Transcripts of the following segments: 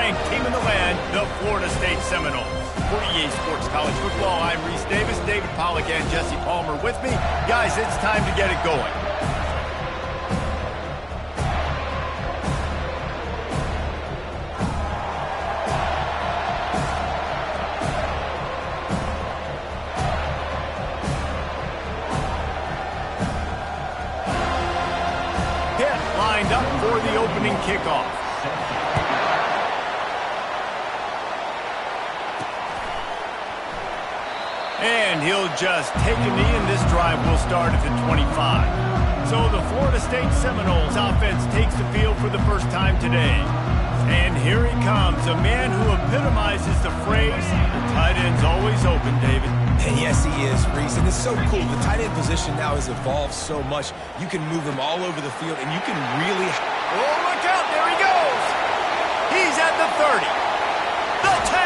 ranked team in the land, the Florida State Seminoles. For EA Sports College Football, I'm Reese Davis, David Pollack, and Jesse Palmer with me. Guys, it's time to get it going. Up for the opening kickoff. And he'll just take a knee, and this drive will start at the 25. So the Florida State Seminoles offense takes the field for the first time today. And here he comes, a man who epitomizes the phrase, the tight end's always open, David. And yes, he is, Reese. And it's so cool. The tight end position now has evolved so much. You can move him all over the field, and you can really... Oh, look out. There he goes. He's at the 30. The 10.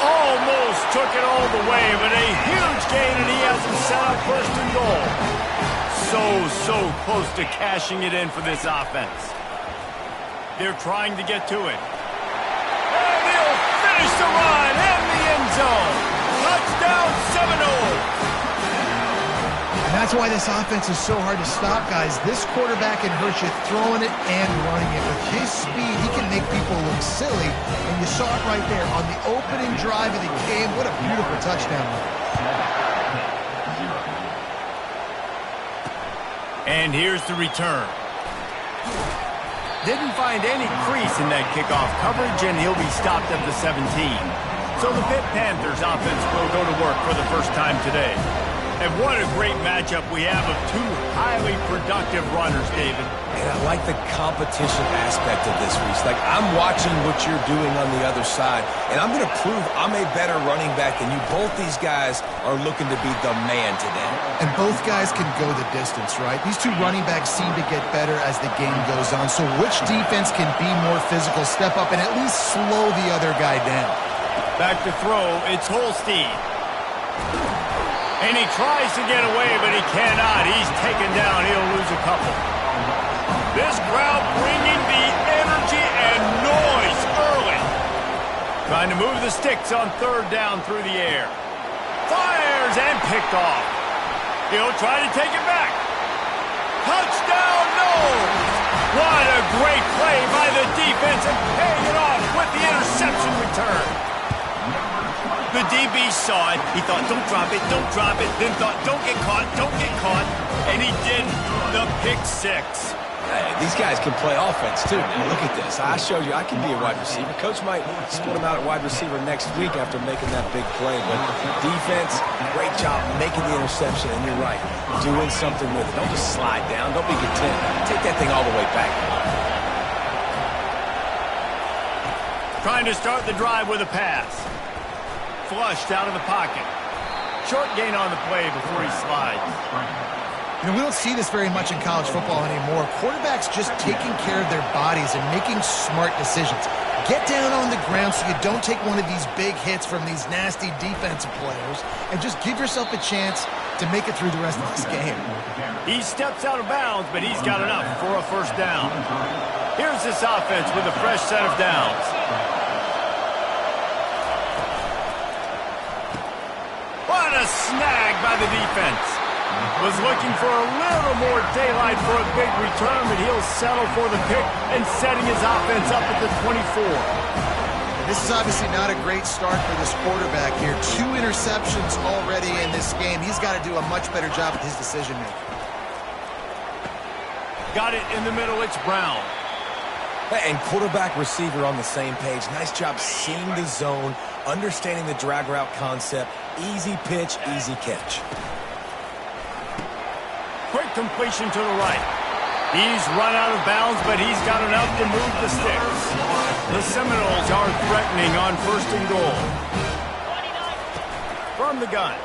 Almost took it all the way, but a huge gain, and he has him set up first and goal. So close to cashing it in for this offense. They're trying to get to it. And he'll finish the run in the end zone. Touchdown, Seminoles! And that's why this offense is so hard to stop, guys. This quarterback can hurt you throwing it and running it. With his speed, he can make people look silly. And you saw it right there on the opening drive of the game. What a beautiful touchdown. And here's the return. Didn't find any crease in that kickoff coverage, and he'll be stopped at the 17. So the Pitt Panthers offense will go to work for the first time today. And what a great matchup we have of two highly productive runners, David. And I like the competition aspect of this, Reese. Like, I'm watching what you're doing on the other side, and I'm going to prove I'm a better running back than you. Both these guys are looking to be the man today. And both guys can go the distance, right? These two running backs seem to get better as the game goes on. So which defense can be more physical, step up, and at least slow the other guy down? Back to throw, it's Holstein. And he tries to get away, but he cannot. He's taken down. He'll lose a couple. This crowd bringing the energy and noise early. Trying to move the sticks on third down through the air. Fires and picked off. He'll try to take it back. Touchdown, no! What a great play by the defense, and paying it off with the interception return. The DB saw it. He thought, don't drop it, then thought, don't get caught, and he didn't. The pick six. Hey, these guys can play offense, too. Now, look at this. I showed you I can be a wide receiver. Coach might split him out at wide receiver next week after making that big play, but defense, great job making the interception, and you're right, doing something with it. Don't just slide down. Don't be content. Take that thing all the way back. Trying to start the drive with a pass. Flushed out of the pocket. Short gain on the play before he slides. You know, we don't see this very much in college football anymore. Quarterbacks just taking care of their bodies and making smart decisions. Get down on the ground so you don't take one of these big hits from these nasty defensive players, and just give yourself a chance to make it through the rest of this game. He steps out of bounds, but he's got enough for a first down. Here's this offense with a fresh set of downs. What a snag by the defense. Was looking for a little more daylight for a big return, but he'll settle for the pick and setting his offense up at the 24. This is obviously not a great start for this quarterback here. 2 interceptions already in this game. He's got to do a much better job with his decision-making. Got it in the middle. It's Brown. And quarterback receiver on the same page. Nice job seeing the zone, understanding the drag route concept. Easy pitch, easy catch. Quick completion to the right. He's run out of bounds, but he's got enough to move the sticks. The Seminoles are threatening on first and goal. From the gun.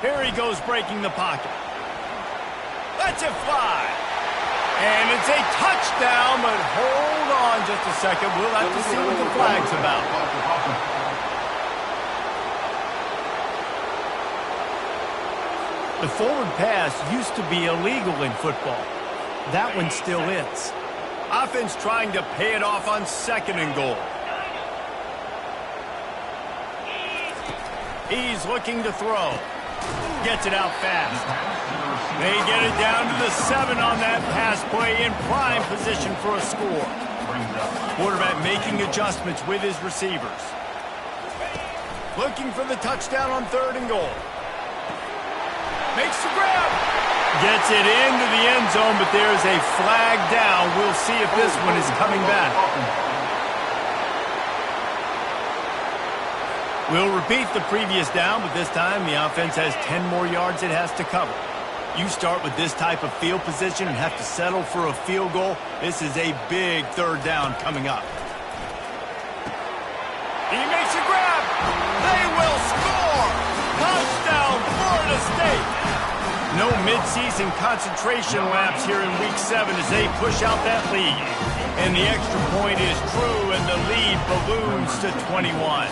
Here he goes breaking the pocket. Lets it fly. And it's a touchdown, but hold on just a second. We'll have to see what the flag's about. The forward pass used to be illegal in football. That one still is. Offense trying to pay it off on 2nd and goal. He's looking to throw. Gets it out fast. They get it down to the 7 on that pass play, in prime position for a score. Quarterback making adjustments with his receivers. Looking for the touchdown on 3rd and goal. Makes the grab. Gets it into the end zone, but there's a flag down. We'll see if this one is coming back. We'll repeat the previous down, but this time the offense has 10 more yards it has to cover. You start with this type of field position and have to settle for a field goal. This is a big 3rd down coming up. He makes a grab. They will score. Touchdown, Florida State. No midseason concentration laps here in Week 7 as they push out that lead. And the extra point is true, and the lead balloons to 21.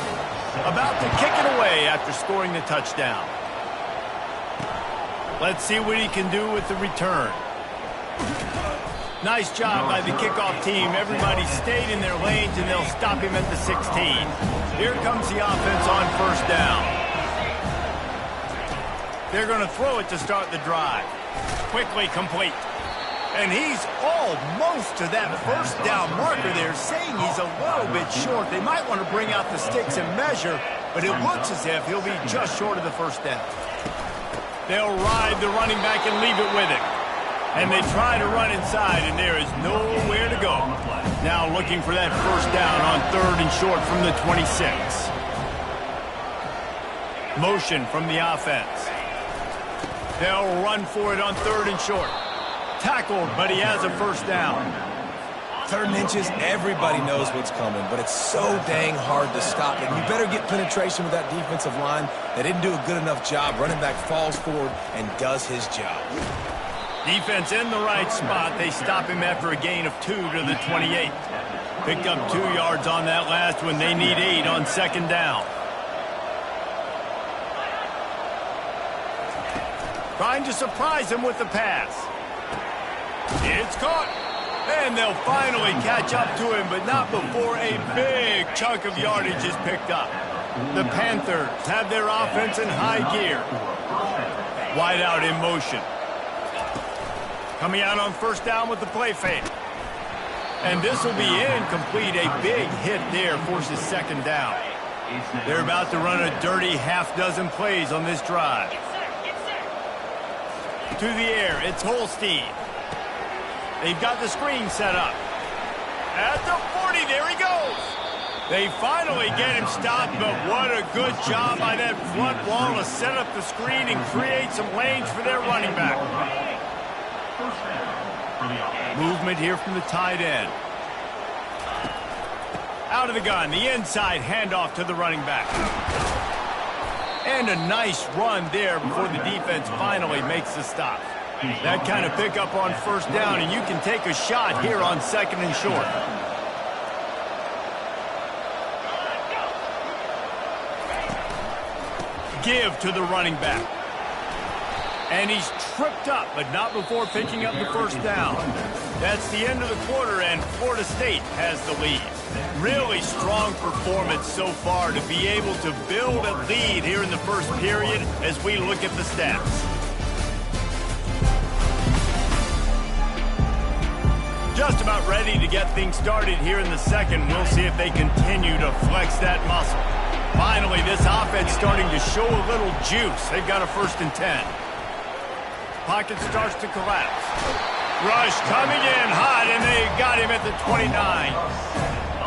About to kick it away after scoring the touchdown. Let's see what he can do with the return. Nice job by the kickoff team. Everybody stayed in their lanes, and they'll stop him at the 16. Here comes the offense on 1st down. They're going to throw it to start the drive. Quickly complete. And he's almost to that 1st down marker there, saying he's a little bit short. They might want to bring out the sticks and measure, but it looks as if he'll be just short of the 1st down. They'll ride the running back and leave it with him. And they try to run inside, and there is nowhere to go. Now looking for that 1st down on 3rd and short from the 26. Motion from the offense. They'll run for it on 3rd and short. Tackled, but he has a 1st down. 3rd and inches, everybody knows what's coming, but it's so dang hard to stop it. You better get penetration with that defensive line. They didn't do a good enough job. Running back falls forward and does his job. Defense in the right spot. They stop him after a gain of 2 to the 28. Picked up 2 yards on that last one. They need 8 on 2nd down. Trying to surprise him with the pass. It's caught. And they'll finally catch up to him, but not before a big chunk of yardage is picked up. The Panthers have their offense in high gear. Wide out in motion. Coming out on 1st down with the play fake. And this will be incomplete. A big hit there forces 2nd down. They're about to run a dirty half-dozen plays on this drive. To the air, it's Holstein. They've got the screen set up. At the 40, there he goes. They finally get him stopped, but what a good job by that front wall to set up the screen and create some lanes for their running back. Movement here from the tight end. Out of the gun, the inside handoff to the running back. And a nice run there before the defense finally makes the stop. That kind of pickup on 1st down, and you can take a shot here on 2nd and short. Give to the running back. And he's tripped up, but not before picking up the 1st down. That's the end of the quarter, and Florida State has the lead. Really strong performance so far to be able to build a lead here in the 1st period as we look at the stats. Just about ready to get things started here in the 2nd. We'll see if they continue to flex that muscle. Finally, this offense starting to show a little juice. They've got a 1st and 10. Pocket starts to collapse. Rush coming in hot, and they got him at the 29.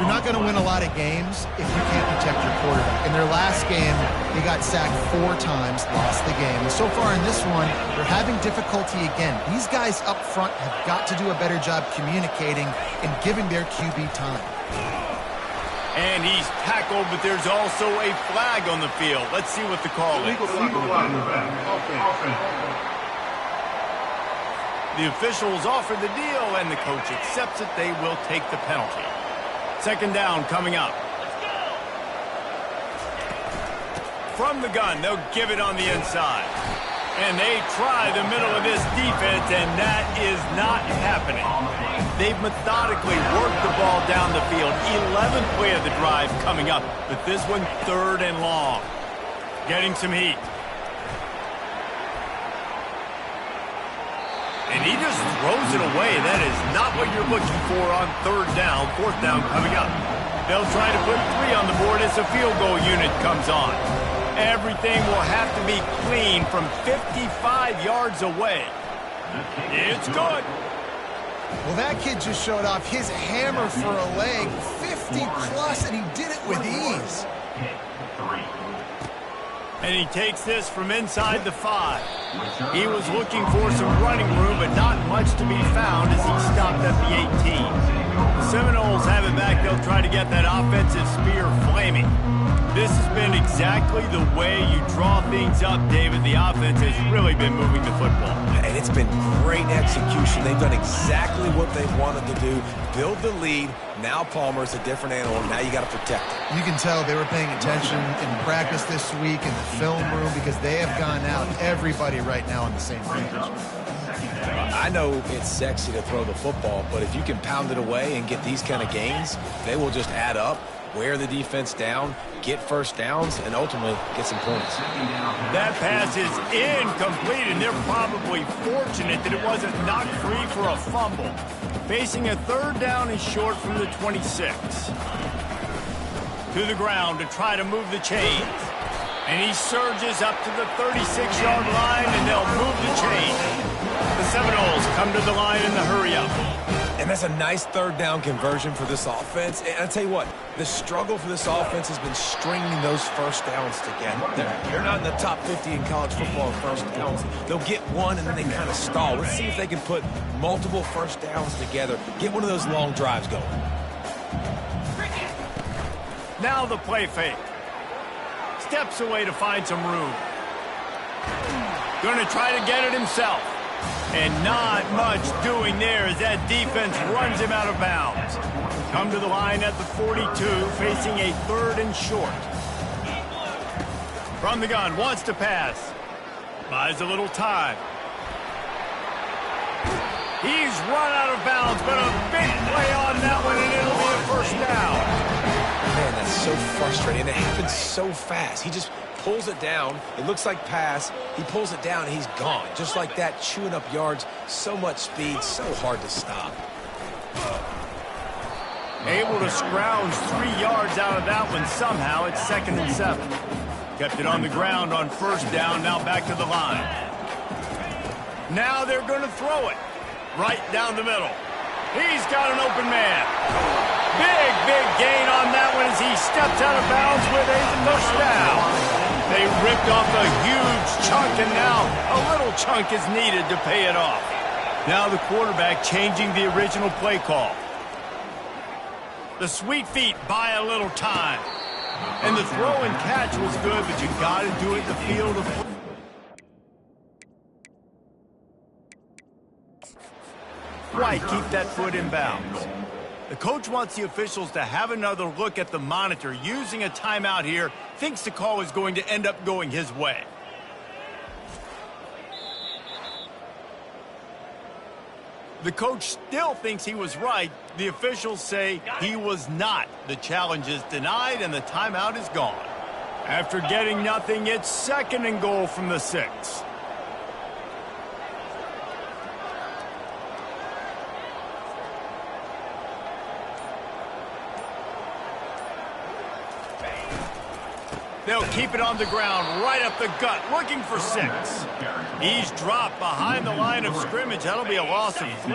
You're not going to win a lot of games if you can't protect your quarterback. In their last game, they got sacked 4 times, lost the game. And so far in this one, they're having difficulty again. These guys up front have got to do a better job communicating and giving their QB time. And he's tackled, but there's also a flag on the field. Let's see what the call is. The officials offer the deal, and the coach accepts it. They will take the penalty. 2nd down coming up. From the gun, they'll give it on the inside. And they try the middle of this defense, and that is not happening. They've methodically worked the ball down the field. 11th play of the drive coming up, but this one 3rd and long. Getting some heat. And he just throws it away. That is not what you're looking for on 3rd down. 4th down coming up. They'll try to put 3 on the board as the field goal unit comes on. Everything will have to be clean from 55 yards away. It's good. Well, that kid just showed off his hammer for a leg, 50-plus, and he did it with ease. And he takes this from inside the 5. He was looking for some running room, but not much to be found as he stopped at the 18. The Seminoles have it back. They'll try to get that offensive spear flaming. This has been exactly the way you draw things up, David. The offense has really been moving the football. And it's been great execution. They've done exactly what they wanted to do. Build the lead. Now Palmer's a different animal. Now you got to protect it. You can tell they were paying attention in practice this week in the film room because they have gone out, everybody right now on the same page. I know it's sexy to throw the football, but if you can pound it away and get these kind of gains, they will just add up, wear the defense down, get first downs, and ultimately get some points. That pass is incomplete, and they're probably fortunate that it wasn't knocked free for a fumble. Facing a 3rd down and short from the 26. To the ground to try to move the chains. And he surges up to the 36-yard line, and they'll move the chains. The Seminoles come to the line in the hurry-up. And that's a nice 3rd down conversion for this offense. And I'll tell you what, the struggle for this offense has been stringing those first downs together. They're not in the top 50 in college football in first downs. They'll get one, and then they kind of stall. Let's see if they can put multiple first downs together, get one of those long drives going. Now the play fake. Steps away to find some room. Going to try to get it himself. And not much doing there as that defense runs him out of bounds. Come to the line at the 42, facing a 3rd and short. From the gun, wants to pass. Buys a little time. He's run out of bounds, but a big play on that one, and it'll be a 1st down. Man, that's so frustrating. It happens so fast. He just pulls it down. It looks like pass. He pulls it down, and he's gone. Just like that, chewing up yards. So much speed, so hard to stop. Able to scrounge 3 yards out of that one somehow. It's 2nd and 7. Kept it on the ground on 1st down. Now back to the line. Now they're going to throw it right down the middle. He's got an open man. Big gain on that one as he steps out of bounds with a 1st down. They ripped off a huge chunk, and now a little chunk is needed to pay it off. Now the quarterback changing the original play call. The sweet feet buy a little time. And the throw and catch was good, but you got to do it in the field of play. Why keep that foot in bounds? The coach wants the officials to have another look at the monitor. Using a timeout here, thinks the call is going to end up going his way. The coach still thinks he was right. The officials say he was not. The challenge is denied, and the timeout is gone. After getting nothing, it's 2nd and goal from the 6. They'll keep it on the ground, right up the gut, looking for 6. He's dropped behind the line of scrimmage. That'll be a loss of 3.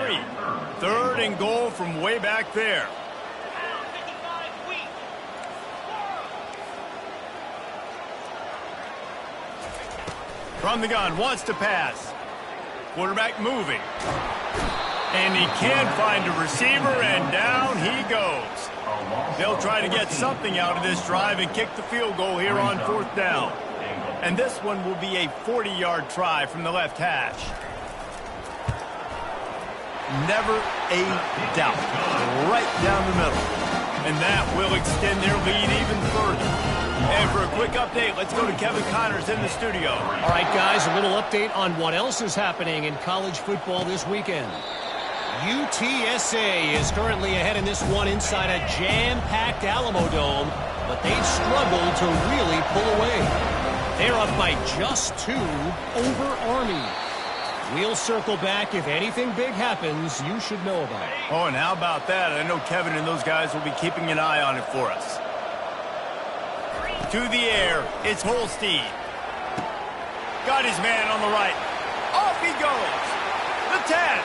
3rd and goal from way back there. From the gun, wants to pass. Quarterback moving. And he can't find a receiver, and down he goes. They'll try to get something out of this drive and kick the field goal here on 4th down. And this one will be a 40-yard try from the left hash. Never a doubt. Right down the middle. And that will extend their lead even further. And for a quick update, let's go to Kevin Connors in the studio. All right, guys, a little update on what else is happening in college football this weekend. UTSA is currently ahead in this one inside a jam-packed Alamo Dome, but they've struggled to really pull away. They're up by just 2 over Army. We'll circle back. If anything big happens, you should know about it. Oh, and how about that? I know Kevin and those guys will be keeping an eye on it for us. To the air, it's Holstein. Got his man on the right. Off he goes. The 10.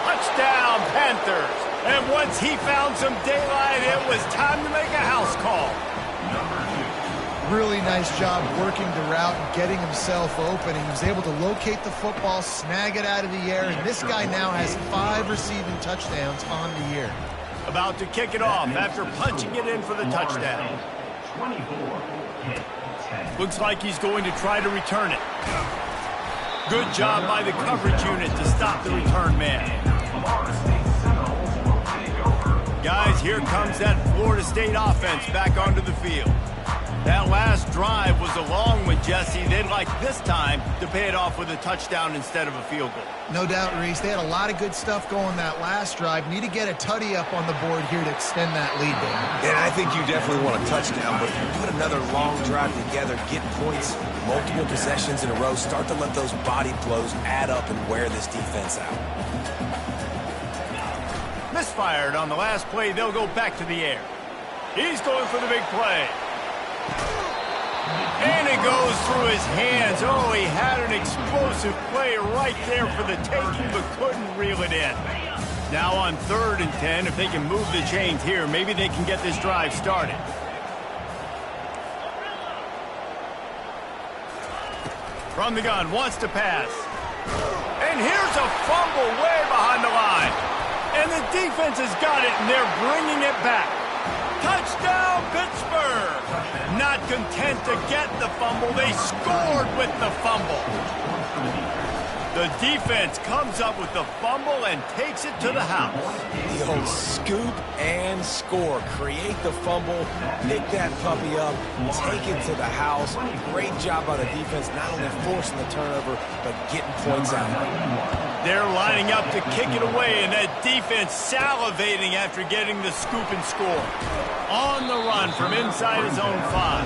Touchdown, Panthers. And once he found some daylight, it was time to make a house call. Really nice job working the route and getting himself open. He was able to locate the football, snag it out of the air, and this guy now has 5 receiving touchdowns on the year. About to kick it off after punching it in for the touchdown. Looks like he's going to try to return it. Good job by the coverage unit to stop the return man. Guys, here comes that Florida State offense back onto the field. That last drive was a long one, Jesse. They'd like this time to pay it off with a touchdown instead of a field goal. No doubt, Reese. They had a lot of good stuff going that last drive. Need to get a tutty up on the board here to extend that lead there. And I think you definitely want a touchdown, but if you put another long drive together, get points, multiple possessions in a row, start to let those body blows add up and wear this defense out. Misfired on the last play. They'll go back to the air. He's going for the big play. And it goes through his hands. Oh, he had an explosive play right there for the taking, but couldn't reel it in. Now on 3rd and 10, if they can move the chains here, maybe they can get this drive started. From the gun, wants to pass. And here's a fumble way behind the line. And the defense has got it, and they're bringing it back. Touchdown, Pittsburgh! Not content to get the fumble, they scored with the fumble. The defense comes up with the fumble and takes it to the house. The old scoop and score. Create the fumble, pick that puppy up, take it to the house. Great job by the defense, not only forcing the turnover, but getting points out. They're lining up to kick it away, and that defense salivating after getting the scoop and score. On the run from inside his own 5.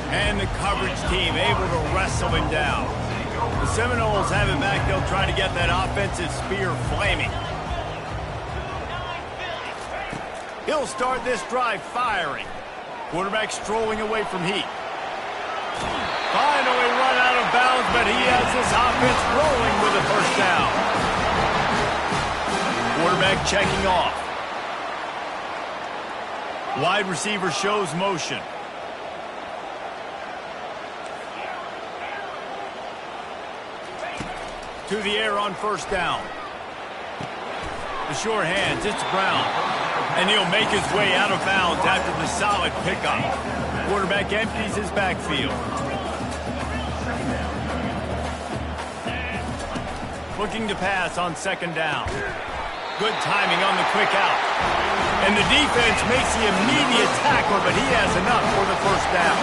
And the coverage team able to wrestle him down. The Seminoles have it back. They'll try to get that offensive spear flaming. He'll start this drive firing. Quarterback strolling away from heat. Finally run out of bounds, but he has this offense rolling with a first down. Quarterback checking off. Wide receiver shows motion. To the air on 1st down. The sure hands, it's Brown. And he'll make his way out of bounds after the solid pickup. Quarterback empties his backfield. Looking to pass on 2nd down. Good timing on the quick out. And the defense makes the immediate tackle, but he has enough for the 1st down.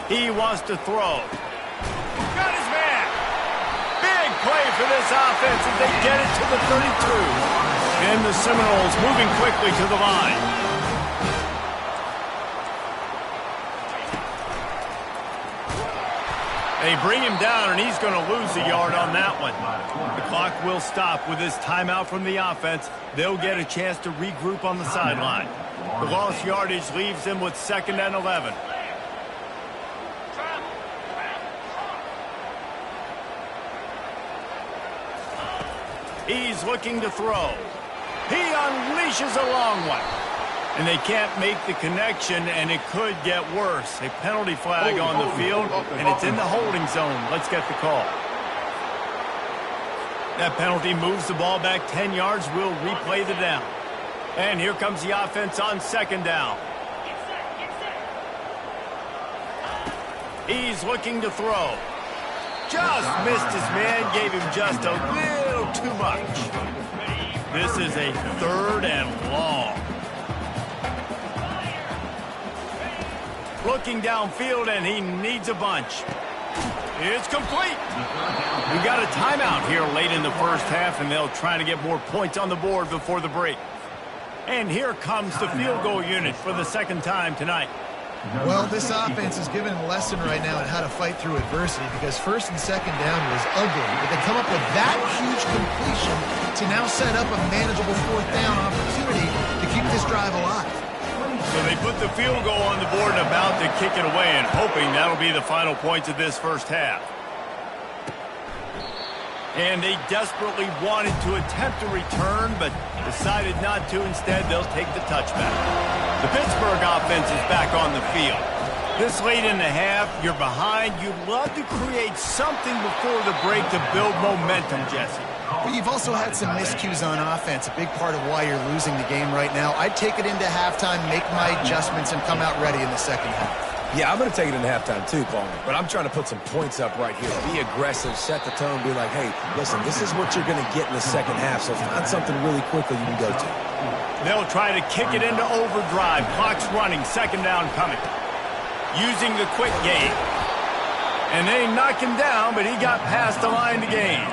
He wants to throw. Got his man. Big play for this offense as they get it to the 32. And the Seminoles moving quickly to the line. They bring him down, and he's going to lose a yard on that one. The clock will stop with this timeout from the offense. They'll get a chance to regroup on the sideline. The lost yardage leaves them with 2nd and 11. He's looking to throw. He unleashes a long one. And they can't make the connection, and it could get worse. A penalty flag on the field, and it's in the holding zone. Let's get the call. That penalty moves the ball back 10 yards. We'll replay the down. And here comes the offense on 2nd down. He's looking to throw. Just missed his man, gave him just a little too much. This is a 3rd and long. Looking downfield, and he needs a bunch. It's complete. We got a timeout here late in the first half, and they'll try to get more points on the board before the break. And here comes the field goal unit for the 2nd time tonight. Well, this offense is giving a lesson right now on how to fight through adversity, because 1st and 2nd down was ugly, but they come up with that huge completion to now set up a manageable 4th down opportunity to keep this drive alive. So they put the field goal on the board and about to kick it away, and hoping that'll be the final points of this first half. And they desperately wanted to attempt a return, but decided not to. Instead, they'll take the touchback. The Pittsburgh offense is back on the field. This late in the half, you're behind. You'd love to create something before the break to build momentum, Jesse. But you've also had some miscues on offense, a big part of why you're losing the game right now. I'd take it into halftime, make my adjustments, and come out ready in the 2nd half. Yeah, I'm going to take it into halftime too, Paul. But I'm trying to put some points up right here. Be aggressive, set the tone, be like, hey, listen, this is what you're going to get in the 2nd half, so find something really quickly you can go to. They'll try to kick it into overdrive. Clock's running, 2nd down coming. Using the quick game. And they knock him down, but he got past the line to gain.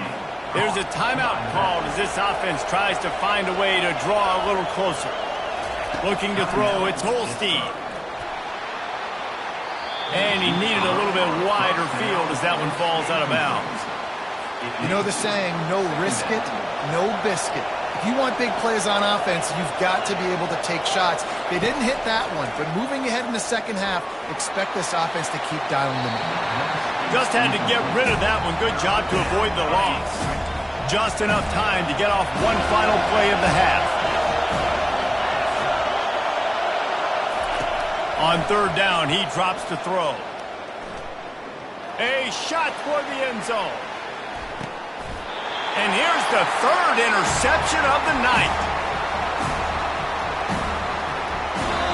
There's a timeout called as this offense tries to find a way to draw a little closer. Looking to throw, it's Holstein. And he needed a little bit wider field as that one falls out of bounds. You know the saying, no risk it, no biscuit. If you want big plays on offense, you've got to be able to take shots. They didn't hit that one, but moving ahead in the 2nd half, expect this offense to keep dialing them in. Just had to get rid of that one. Good job to avoid the loss. Just enough time to get off one final play of the half. On 3rd down, he drops to throw. A shot toward the end zone. And here's the 3rd interception of the night.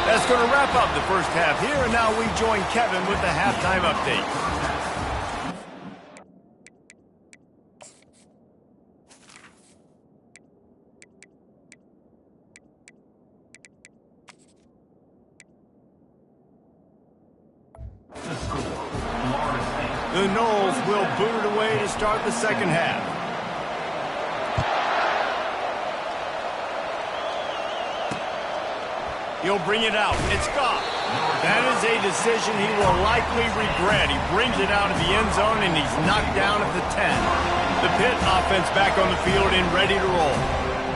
That's going to wrap up the first half here, and now we join Kevin with the halftime update. The Noles will boot it away to start the 2nd half. He'll bring it out. It's Goff. That is a decision he will likely regret. He brings it out of the end zone, and he's knocked down at the 10. The Pitt offense back on the field and ready to roll.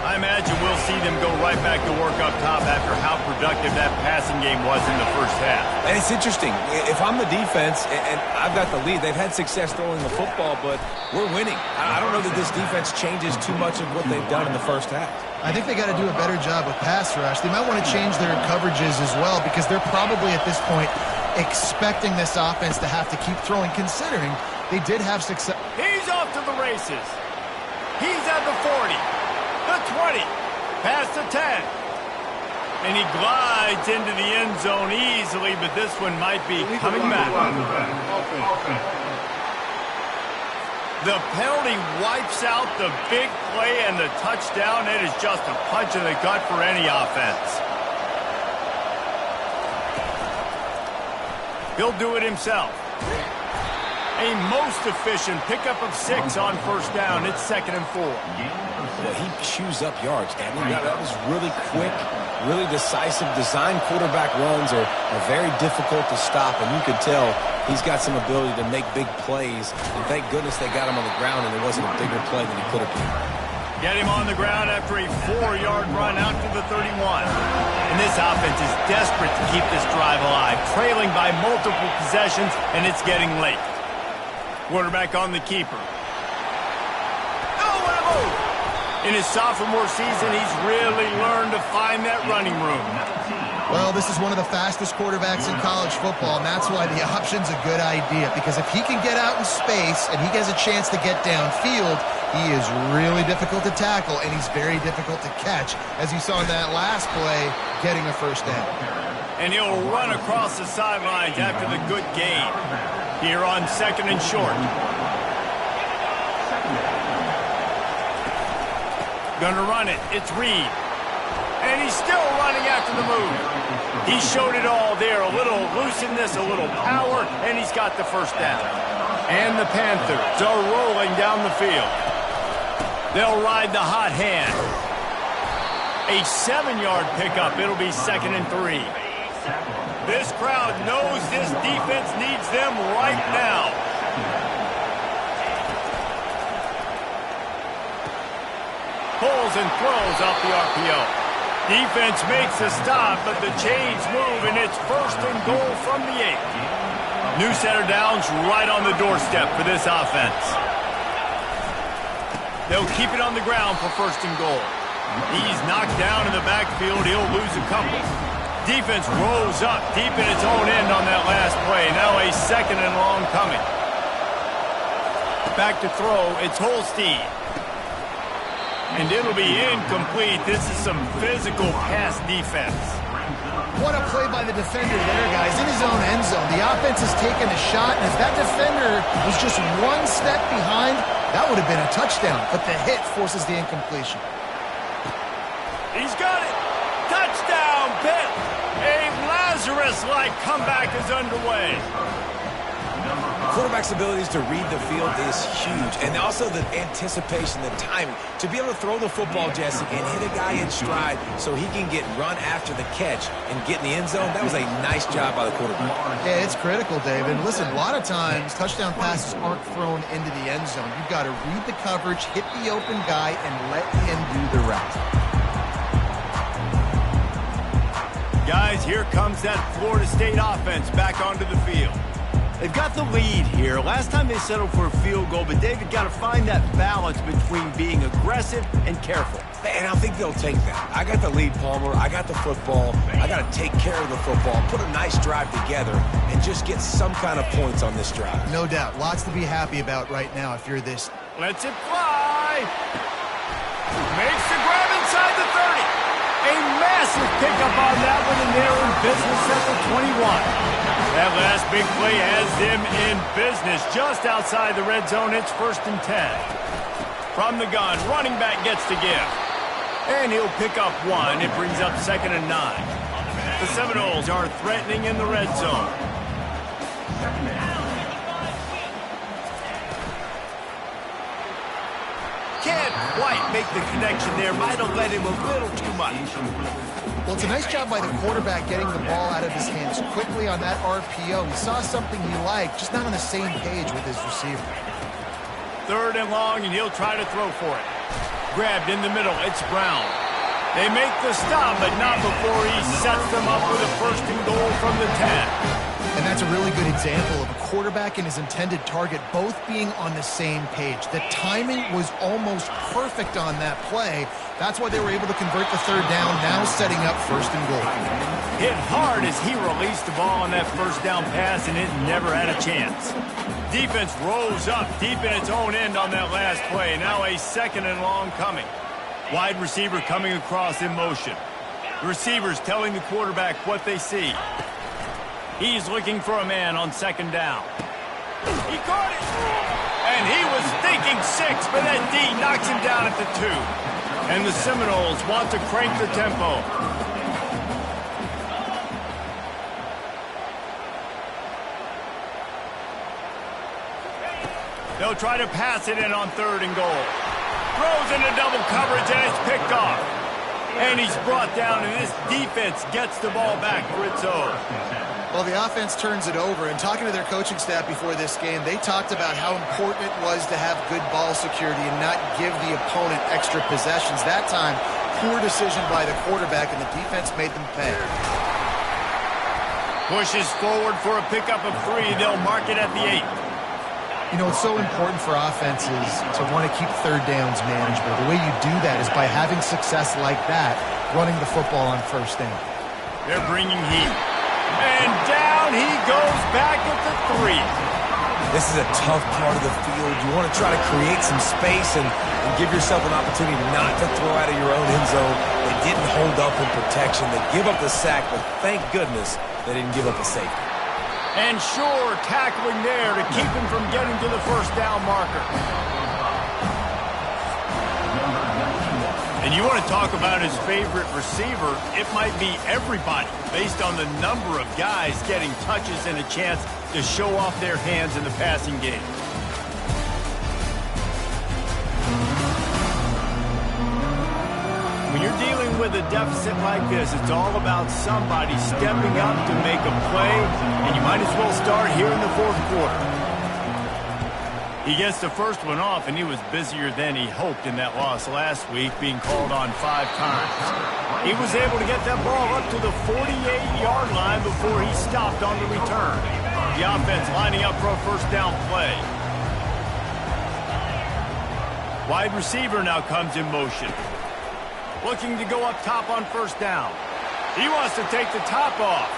I imagine we'll see them go right back to work up top after how productive that passing game was in the first half. And it's interesting. If I'm the defense and I've got the lead, they've had success throwing the football, but we're winning. I don't know that this defense changes too much of what they've done in the first half. I think they got to do a better job with pass rush. They might want to change their coverages as well, because they're probably at this point expecting this offense to have to keep throwing, considering they did have success. He's off to the races. He's at the 40. The 20, past the 10. And he glides into the end zone easily, but this one might be coming back. The penalty wipes out the big play and the touchdown. It is just a punch in the gut for any offense. He'll do it himself. A most efficient pickup of 6 on 1st down. It's 2nd and 4. Well, he chews up yards, Danny. That was really quick, really decisive. Design quarterback runs are very difficult to stop, and you could tell he's got some ability to make big plays. And thank goodness they got him on the ground, and there wasn't a bigger play than he could have been. Get him on the ground after a 4-yard run out to the 31. And this offense is desperate to keep this drive alive, trailing by multiple possessions, and it's getting late. Quarterback on the keeper. Oh, what a move! In his sophomore season, he's really learned to find that running room. Well, this is one of the fastest quarterbacks in college football, and that's why the option's a good idea, because if he can get out in space and he has a chance to get downfield, he is really difficult to tackle, and he's very difficult to catch, as you saw in that last play, getting a 1st down. And he'll run across the sidelines after the good gain. Here on 2nd and short. Gonna run it. It's Reed. And he's still running after the move. He showed it all there. A little looseness, a little power, and he's got the first down. And the Panthers are rolling down the field. They'll ride the hot hand. A 7-yard pickup. It'll be 2nd and 3. This crowd knows this defense needs them right now. Pulls and throws off the RPO. Defense makes a stop, but the chains move, and it's 1st and goal from the 8. New set of downs right on the doorstep for this offense. They'll keep it on the ground for 1st and goal. He's knocked down in the backfield. He'll lose a couple. Defense rolls up deep in its own end on that last play. Now a 2nd and long coming. Back to throw. It's Holstein. And it'll be incomplete. This is some physical pass defense. What a play by the defender there, guys. In his own end zone. The offense has taken a shot, and if that defender was just one step behind, that would have been a touchdown. But the hit forces the incompletion. He's got it. Touchdown, Pitt. A Lazarus-like comeback is underway. Quarterback's abilities to read the field is huge, and also the anticipation, the timing. To be able to throw the football, Jesse, and hit a guy in stride so he can get run after the catch and get in the end zone, that was a nice job by the quarterback. Yeah, it's critical, David. Listen, a lot of times, touchdown passes aren't thrown into the end zone. You've got to read the coverage, hit the open guy, and let him do the rest. Guys, here comes that Florida State offense back onto the field. They've got the lead here. Last time they settled for a field goal, but David got to find that balance between being aggressive and careful. And I think they'll take that. I got the lead, Palmer. I got the football. I got to take care of the football, put a nice drive together, and just get some kind of points on this drive. No doubt. Lots to be happy about right now if you're this. Lets it fly. Makes the grab inside the 30. A massive pickup on that one, and they're in business at the 21. That last big play has them in business just outside the red zone. It's 1st and 10. From the gun, running back gets to give. And he'll pick up 1. It brings up 2nd and 9. The Seminoles are threatening in the red zone. Can't quite make the connection there. Might have led him a little too much. Well, it's a nice job by the quarterback getting the ball out of his hands quickly on that RPO. He saw something he liked, just not on the same page with his receiver. 3rd and long, and he'll try to throw for it. Grabbed in the middle. It's Brown. They make the stop, but not before he sets them up with a 1st and goal from the 10. And that's a really good example of a quarterback and his intended target both being on the same page. The timing was almost perfect on that play. That's why they were able to convert the 3rd down, now setting up 1st and goal. Hit hard as he released the ball on that 1st down pass, and it never had a chance. Defense rolls up deep in its own end on that last play. Now a 2nd and long coming. Wide receiver coming across in motion. The receivers telling the quarterback what they see. He's looking for a man on 2nd down. He caught it! And he was thinking 6, but that D knocks him down at the 2. And the Seminoles want to crank the tempo. They'll try to pass it in on 3rd and goal. Throws into double coverage, and it's picked off. And he's brought down, and this defense gets the ball back for its own. Well, the offense turns it over, and talking to their coaching staff before this game, they talked about how important it was to have good ball security and not give the opponent extra possessions. That time, poor decision by the quarterback, and the defense made them pay. Pushes forward for a pickup of 3. They'll mark it at the 8. You know, it's so important for offenses to want to keep 3rd downs manageable. The way you do that is by having success like that, running the football on 1st down. They're bringing heat. And down he goes back at the 3. This is a tough part of the field. You want to try to create some space and give yourself an opportunity not to throw out of your own end zone. They didn't hold up in protection. They give up the sack, but thank goodness they didn't give up a safety. And sure, tackling there to keep him from getting to the 1st down marker. And you want to talk about his favorite receiver, it might be everybody, based on the number of guys getting touches and a chance to show off their hands in the passing game. When you're dealing with a deficit like this, it's all about somebody stepping up to make a play, and you might as well start here in the fourth quarter. He gets the first one off, and he was busier than he hoped in that loss last week, being called on 5 times. He was able to get that ball up to the 48-yard line before he stopped on the return. The offense lining up for a first down play. Wide receiver now comes in motion. Looking to go up top on first down. He wants to take the top off.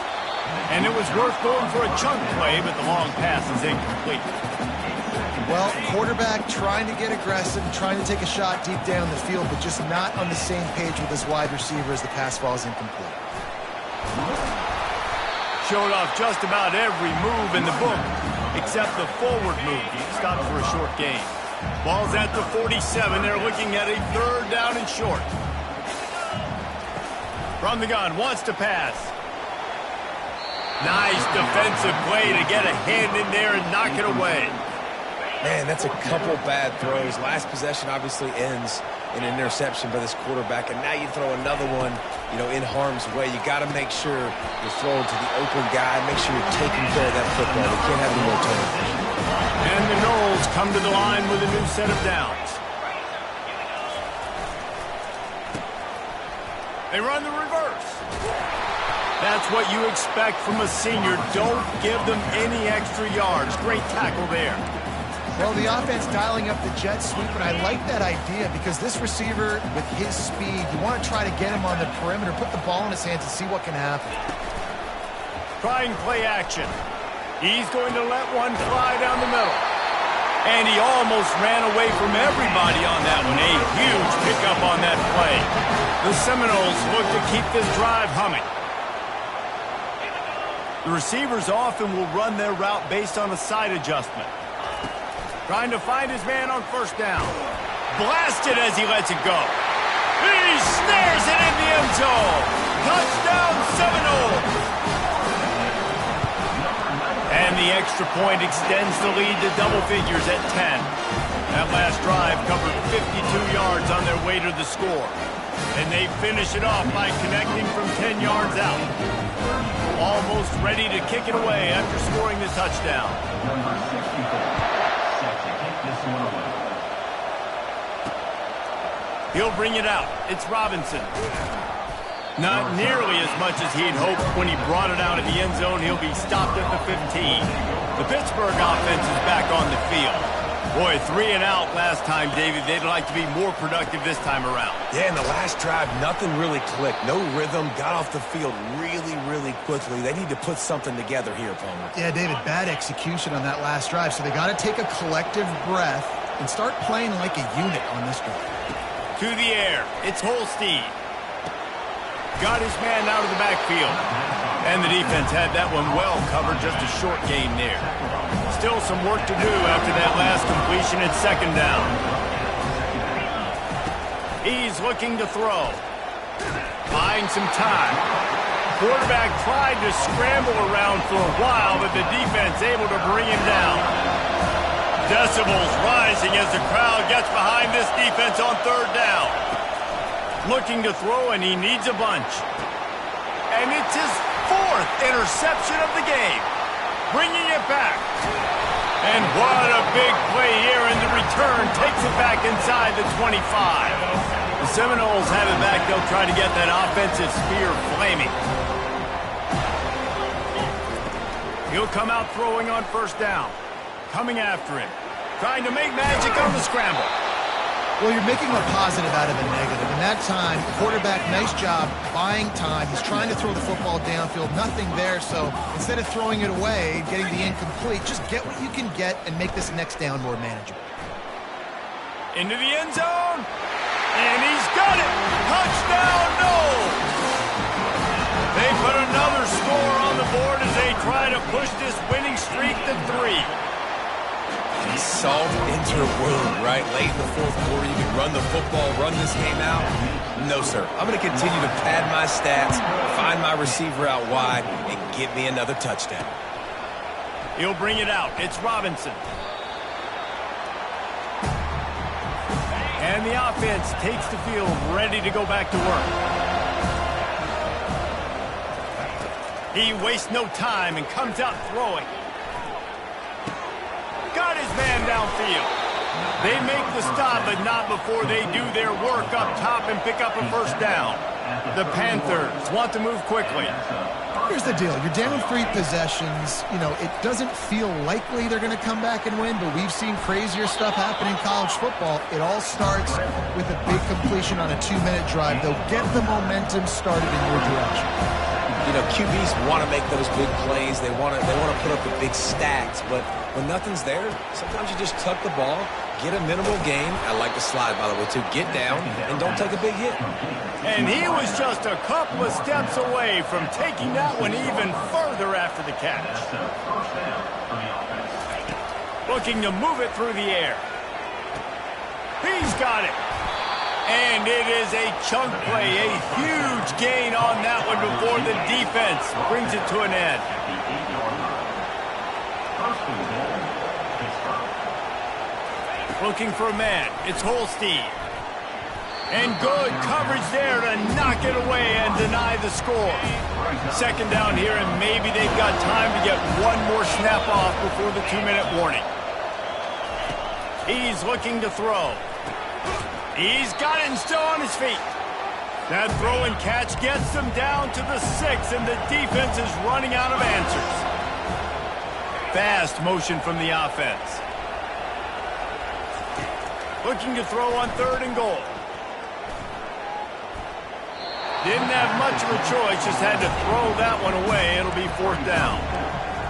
And it was worth going for a chunk play, but the long pass is incomplete. Well, quarterback trying to get aggressive, trying to take a shot deep down the field, but just not on the same page with his wide receiver as the pass falls incomplete. Showed off just about every move in the book, except the forward move. He stopped for a short gain. Ball's at the 47. They're looking at a third down and short. From the gun, wants to pass. Nice defensive play to get a hand in there and knock it away. Man, that's a couple bad throws. Last possession obviously ends in an interception by this quarterback, and now you throw another one, in harm's way. You got to make sure you're throwing to the open guy. Make sure you're taking care of that football. They can't have any more turnovers. And the Noles come to the line with a new set of downs. They run the reverse. That's what you expect from a senior. Don't give them any extra yards. Great tackle there. Well, the offense dialing up the jet sweep, and I like that idea because this receiver, with his speed, you want to try to get him on the perimeter, put the ball in his hands and see what can happen. Trying play action. He's going to let one fly down the middle. And he almost ran away from everybody on that one. A huge pickup on that play. The Seminoles look to keep this drive humming. The receivers often will run their route based on a side adjustment. Trying to find his man on first down. Blasted as he lets it go. He snares it in the end zone. Touchdown Seminoles. And the extra point extends the lead to double figures at 10. That last drive covered 52 yards on their way to the score. And they finish it off by connecting from 10 yards out. Almost ready to kick it away after scoring the touchdown. He'll bring it out. It's Robinson. Not nearly as much as he'd hoped when he brought it out in the end zone. He'll be stopped at the 15. The Pittsburgh offense is back on the field. Boy, 3 and out last time, David. They'd like to be more productive this time around. Yeah, in the last drive, nothing really clicked. No rhythm. Got off the field really, really quickly. They need to put something together here, Palmer. Yeah, David, bad execution on that last drive. So they got to take a collective breath and start playing like a unit on this drive. To the air. It's Holstein. Got his man out of the backfield. And the defense had that one well covered, just a short gain there. Still some work to do after that last completion at second down. He's looking to throw. Buying some time. Quarterback tried to scramble around for a while, but the defense able to bring him down. Decibels rising as the crowd gets behind this defense on third down. Looking to throw, and he needs a bunch. And it's his 4th interception of the game. Bringing it back. And what a big play here, and the return takes it back inside the 25. The Seminoles have it back. They'll try to get that offensive spear flaming. He'll come out throwing on first down. Coming after him. Trying to make magic on the scramble. Well, you're making a positive out of a negative. In that time, quarterback, nice job, buying time. He's trying to throw the football downfield. Nothing there, so instead of throwing it away, getting the incomplete, just get what you can get and make this next down more manageable. Into the end zone. And he's got it. Touchdown, Noles. They put another score on the board as they try to push this winning streak to 3. salt into her wound, right? Late in the fourth quarter, you can run the football, run this game out. No, sir. I'm going to continue to pad my stats, find my receiver out wide, and get me another touchdown. He'll bring it out. It's Robinson. And the offense takes the field, ready to go back to work. He wastes no time and comes out throwing. Got his man downfield. They make the stop, but not before they do their work up top and pick up a first down. The Panthers want to move quickly. Here's the deal. You're down 3 possessions. You know, it doesn't feel likely they're going to come back and win, but we've seen crazier stuff happen in college football. It all starts with a big completion on a 2-minute drive. They'll get the momentum started in your direction. You know, QBs want to make those big plays. They want to put up the big stacks, but when nothing's there, sometimes you just tuck the ball, get a minimal gain. I like the slide, by the way, too. Get down and don't take a big hit. And he was just a couple of steps away from taking that one even further after the catch. Looking to move it through the air. He's got it. And it is a chunk play, a huge gain on that one before the defense brings it to an end. Looking for a man. It's Holstein. And good coverage there to knock it away and deny the score. Second down here, and maybe they've got time to get one more snap off before the 2-minute warning. He's looking to throw. He's got it and still on his feet. That throw and catch gets them down to the 6, and the defense is running out of answers. Fast motion from the offense. Looking to throw on 3rd and goal. Didn't have much of a choice, just had to throw that one away. It'll be 4th down.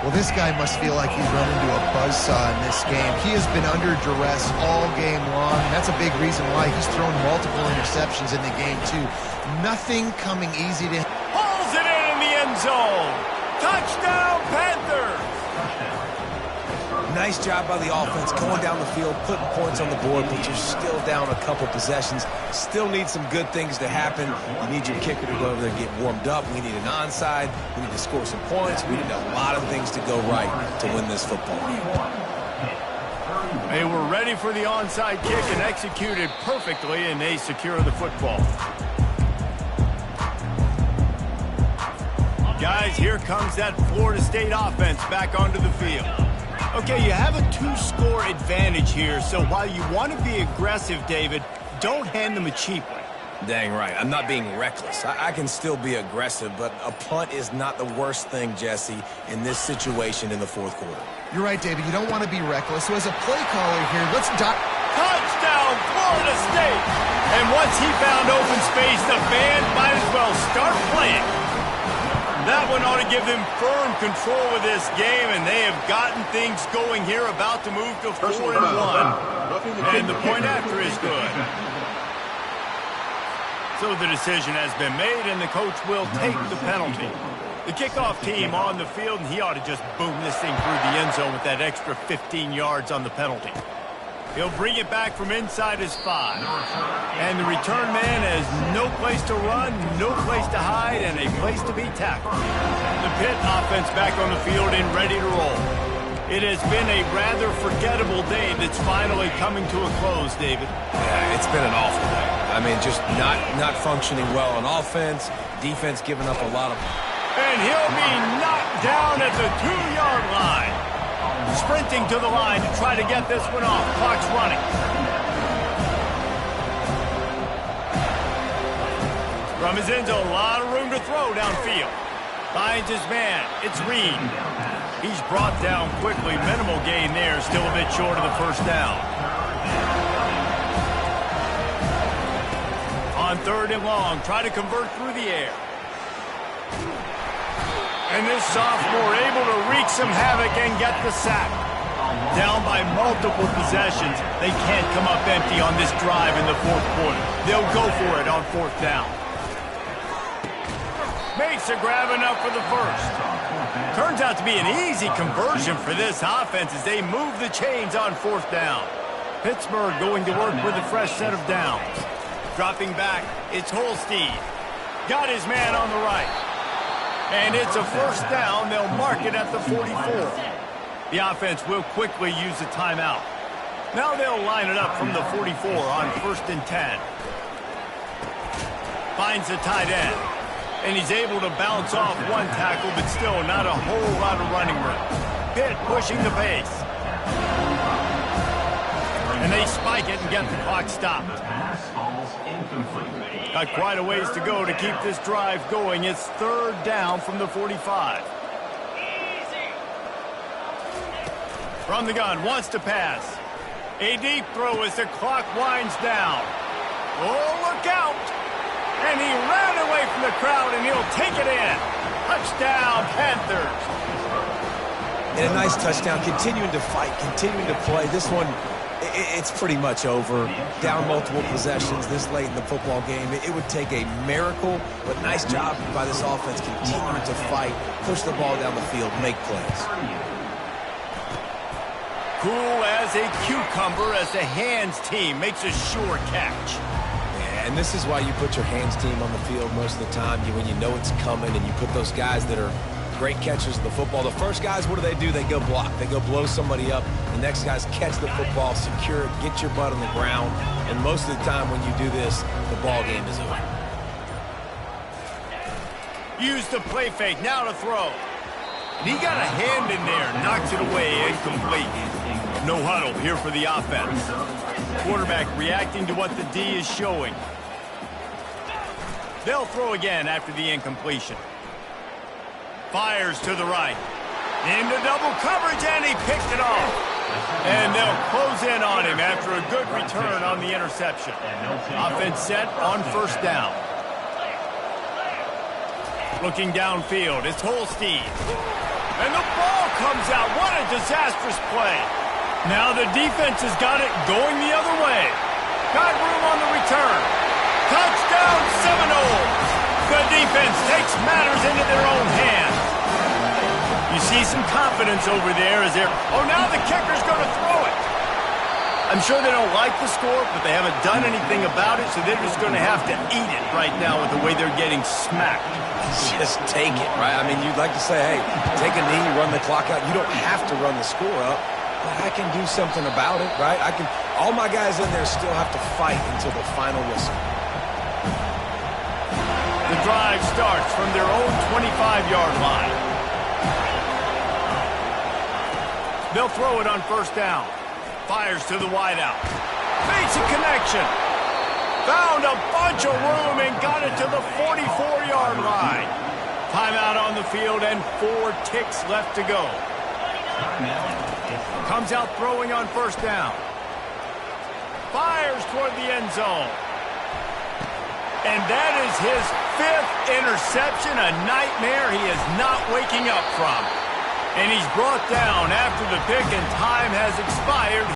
Well, this guy must feel like he's run into a buzzsaw in this game. He has been under duress all game long. That's a big reason why he's thrown multiple interceptions in the game, too. Nothing coming easy to him. Pulls it in the end zone. Touchdown, Panthers! Nice job by the offense going down the field, putting points on the board, but you're still down a couple possessions. Still need some good things to happen. You need your kicker to go over there and get warmed up. We need an onside. We need to score some points. We need a lot of things to go right to win this football game. They were ready for the onside kick and executed perfectly, and they secure the football. Guys, here comes that Florida State offense back onto the field. Okay, you have a 2-score advantage here, so while you want to be aggressive, David, don't hand them a cheap one. Dang right. I'm not being reckless. I can still be aggressive, but a punt is not the worst thing, Jesse, in this situation in the 4th quarter. You're right, David. You don't want to be reckless. So as a play caller here, let's touchdown, Florida State! And once he found open space, the band might as well start playing. That one ought to give them firm control of this game, and they have gotten things going here, about to move to 4-1. And the point after is good. So the decision has been made, and the coach will take the penalty. The kickoff team on the field, and he ought to just boom this thing through the end zone with that extra 15 yards on the penalty. He'll bring it back from inside his 5. And the return man has no place to run, no place to hide, and a place to be tackled. The Pitt offense back on the field and ready to roll. It has been a rather forgettable day that's finally coming to a close, David. Yeah, it's been an awful day. I mean, just not functioning well on offense, defense giving up a lot of... And he'll be knocked down at the 2-yard line. Sprinting to the line to try to get this one off. Clock's running. From his end zone, a lot of room to throw downfield. Finds his man. It's Reed. He's brought down quickly. Minimal gain there. Still a bit short of the first down. On 3rd and long, try to convert through the air. And this sophomore able to wreak some havoc and get the sack. Down by multiple possessions. They can't come up empty on this drive in the 4th quarter. They'll go for it on 4th down. Makes a grab enough for the first. Turns out to be an easy conversion for this offense as they move the chains on 4th down. Pittsburgh going to work with a fresh set of downs. Dropping back, it's Holstein. Got his man on the right. And it's a 1st down. They'll mark it at the 44. The offense will quickly use a timeout. Now they'll line it up from the 44 on 1st and 10. Finds the tight end. And he's able to bounce off one tackle, but still not a whole lot of running room. Pitt pushing the pace. And they spike it and get the clock stopped. Got quite a ways to go to keep this drive going. It's 3rd down from the 45. From the gun, wants to pass. A deep throw as the clock winds down. Oh, look out! And he ran away from the crowd, and he'll take it in. Touchdown, Panthers. And a nice touchdown, continuing to fight, continuing to play. This one, it's pretty much over. Down multiple possessions this late in the football game. It would take a miracle, but nice job by this offense continuing to fight, push the ball down the field, make plays. Cool as a cucumber as the hands team makes a sure catch. Yeah, and this is why you put your hands team on the field most of the time when you know it's coming, and you put those guys that are great catchers of the football. The first guys, what do? They go block. They go blow somebody up. The next guys catch the football, secure it, get your butt on the ground. And most of the time when you do this, the ball game is over. Use the play fake, now to throw. And he got a hand in there, knocks it away, incomplete. No huddle here for the offense. Quarterback reacting to what the D is showing. They'll throw again after the incompletion. Fires to the right. Into double coverage, and he picked it off. And they'll close in on him after a good return on the interception. Offense set on 1st down. Looking downfield, it's Holstein. And the ball comes out. What a disastrous play. Now the defense has got it going the other way. Got room on the return. Touchdown Seminoles. The defense takes matters into their own hands. You see some confidence over there as they're... Oh, now the kicker's going to throw it. I'm sure they don't like the score, but they haven't done anything about it, so they're just going to have to eat it right now with the way they're getting smacked. Just take it, right? I mean, you'd like to say, hey, take a knee, run the clock out. You don't have to run the score up, but I can do something about it, right? All my guys in there still have to fight until the final whistle. The drive starts from their own 25-yard line. They'll throw it on 1st down. Fires to the wideout. Makes a connection. Found a bunch of room and got it to the 44-yard line. Timeout on the field and 4 ticks left to go. Comes out throwing on 1st down. Fires toward the end zone. And that is his 5th interception, a nightmare he is not waking up from. And he's brought down after the pick and time has expired.